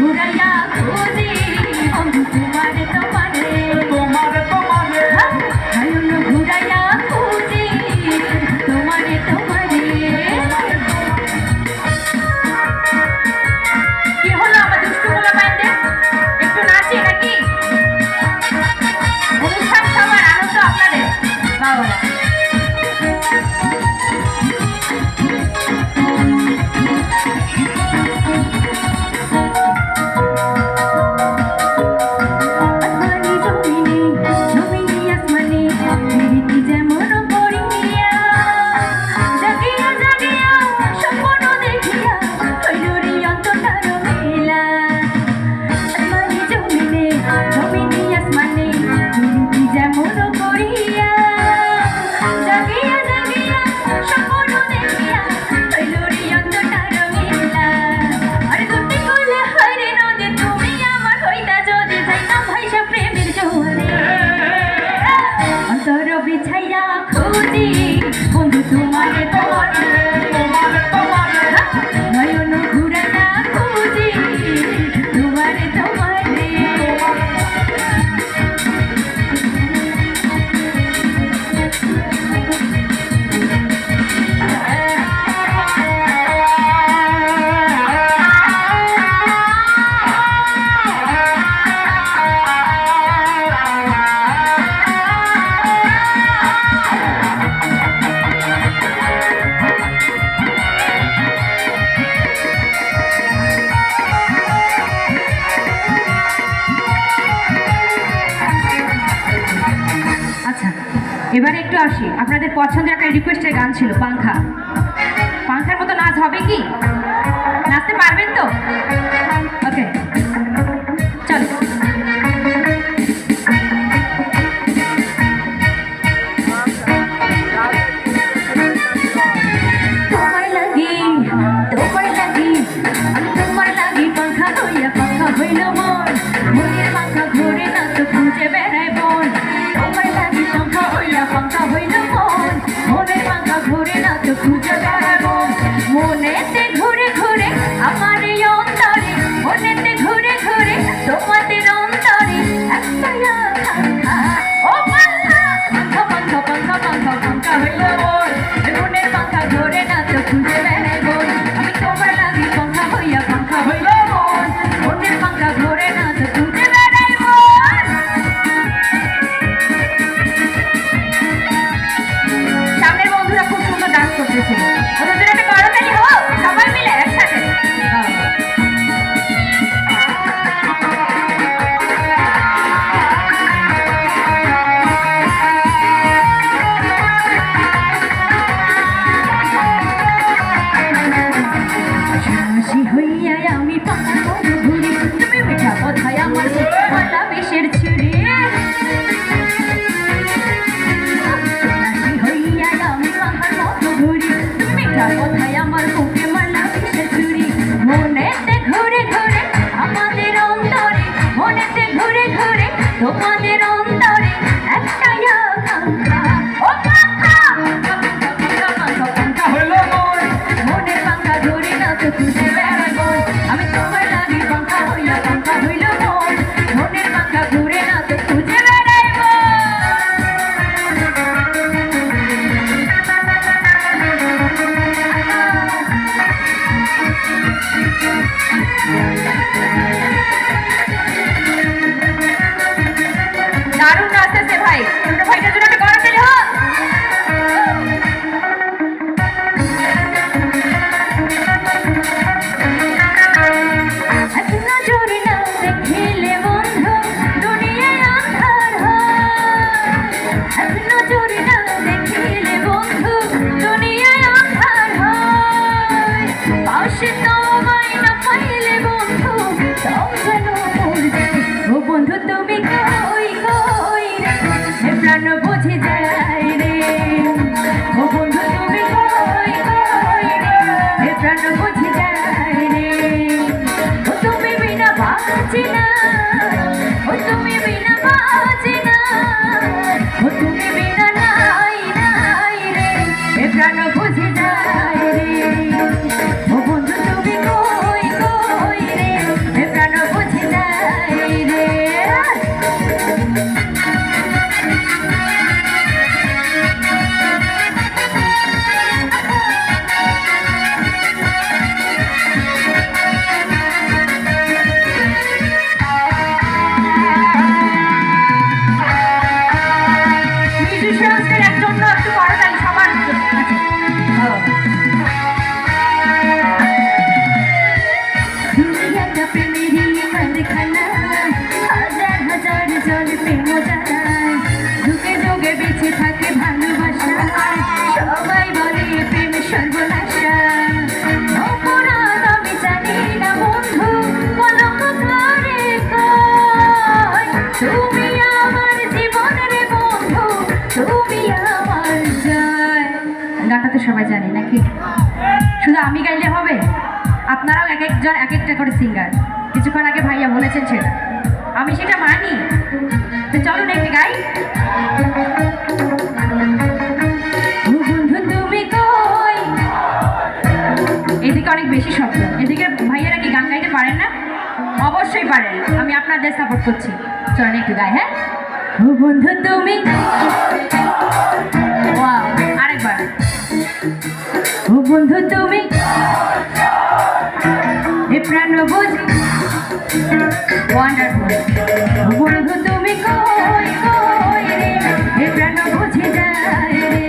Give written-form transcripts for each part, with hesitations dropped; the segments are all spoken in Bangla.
ঘুরাইয়া খুঁজি বন্ধু তোমারে তোমারে তোমারে তোমারে নয়ন ঘুরাইয়া খুঁজি তোমারে তোমারে। কি হলো আমার দুষ্টু পোলা পাইন্ডে, একটু নাচি নাকি? অনুষ্ঠান সবার আনন্দ আপনাদের। বাবা বিছাইয়া খুঁজি বন্ধু তোমারে তোমারে তোমারে তোমারে নয়ন ঘুরাইয়া খুঁজি তোমারে তোমারে। এবারে একটু আসি, আপনাদের পছন্দের একটা রিকোয়েস্টের গান ছিল পাংখা। পাংখার মতো নাচ হবে কি? নাচতে পারবেন তো? ওকে চলো। তোমার লাগি আমি তোমার লাগি পাংখা হইল মন, মনের পাংখা ঘুরে না তো খুঁজে বেড়ায় বন। তোমার লাগি পাংখা হইল মন, মনের পাংখা ঘুরে না তো খুঁজে বেড়ায় বন। মনেতে ঘুরে ঘুরে আমার এই অন্তরে, মনেতে ঘুরে ঘুরে তোমাদের অন্তরে একটা আকাঙ্ক্ষা। ও পাংখা পাংখা পাংখা পাংখা পাংখা পাংখা হইল মন, মনের পাংখা ঘুরে না তো খুঁজে বেড়ায় বন। আমি তোমার লাগি পাংখা হইল মন, মনের পাংখা ঘুরে না তো খুঁজে বেড়ায় বন। সামনের বন্ধুরা খুব সুন্দর ডান্স করতেছিল, ওদের একটা করতালি হোক সবাই মিলে একসাথে। হাসি হইয়া আমি পাখা ঘুরি, তুমি মিঠা কথায় আমার মালা বিষের ছুরি। হাসি হইয়া আমি পাখার মতো ঘুরি, মিঠা কথায় আমার বুকে মালা বিষের ছুরি। মনেতে ঘুরে ঘুরে আমাদের অন্তরে, মনেতে ঘুরে ঘুরে তোমাদের অন্তরে একটাই আকাঙ্ক্ষা। ও পাখা পাখা হইল মন মনের পাখা ঘুরে না তো খুঁজে বেড়ায় বন। আমি তোমার লাগি পাখা হইল মন, মনের পাখা ঘুরে না তো খুঁজে বেড়ায় বন। দারুণ নাচতেছে ভাই, ছোট ভাইটার জন্য একটা করতালি হোক। নজরে না দেখিলে বন্ধু দুনিয়ায় আন্ধার হয়, নজরে না দেখিলে বন্ধু দুনিয়ায় আন্ধার হয়। পাশে তোমায় না পাইলে বন্ধু সব যেন মরে যায়। ও বন্ধু তুমি কই কই রে, এ প্রাণ বুঝে যায় রে। ও বন্ধু তুমি কই কই রে, এ প্রাণ বুঝে যায় রে। ও তুমি বিনা বাঁচি না, ও তুমি বিনা বাঁচি না, ও তুমি বিনা নাই নাই রে, এ প্রাণ বুঝে যায় রে। ও বন্ধু তুমি কই কই রে, এ প্রাণ আমার যায়। গানটা তো সবাই জানি নাকি? শুধু আমি গাইলে হবে? আপনারাও এক একজন এক একটা করে সিঙ্গার। কিছুক্ষণ আগে ভাইয়া বলেছেন সেটা, আমি সেটা মানি। তো চলুন একটু গাই। ও বন্ধু তুমি কই, এদিকে অনেক বেশি শব্দ। এদিকে ভাইয়ারা কি গান গাইতে পারেন না? অবশ্যই পারেন, আমি আপনাদের সাপোর্ট করছি। চলেন একটু গাই। হ্যাঁ, ও বন্ধু তুমি, ওয়াও, আরেকবার। ও বন্ধু তুমি এ প্রাণ বুঝি, ওয়ান্ডারফুল। ও বন্ধু তুমি কই কই রে, এ প্রাণ বুঝি যায় রে।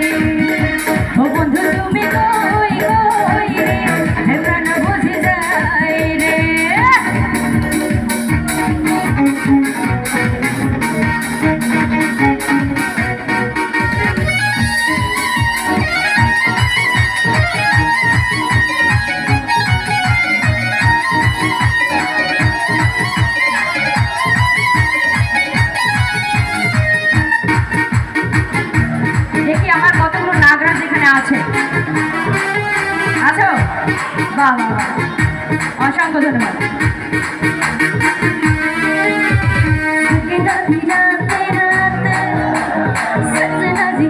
ও বন্ধু তুমি কই কই রে, এ প্রাণ বুঝি যায় রে। দেখি আমার কতগুলো নাগরাজ এখানে আছে। আছো? বাহ বাহ বাহ, অসংখ্য ধন্যবাদ। রাতে রাতে সজনা জি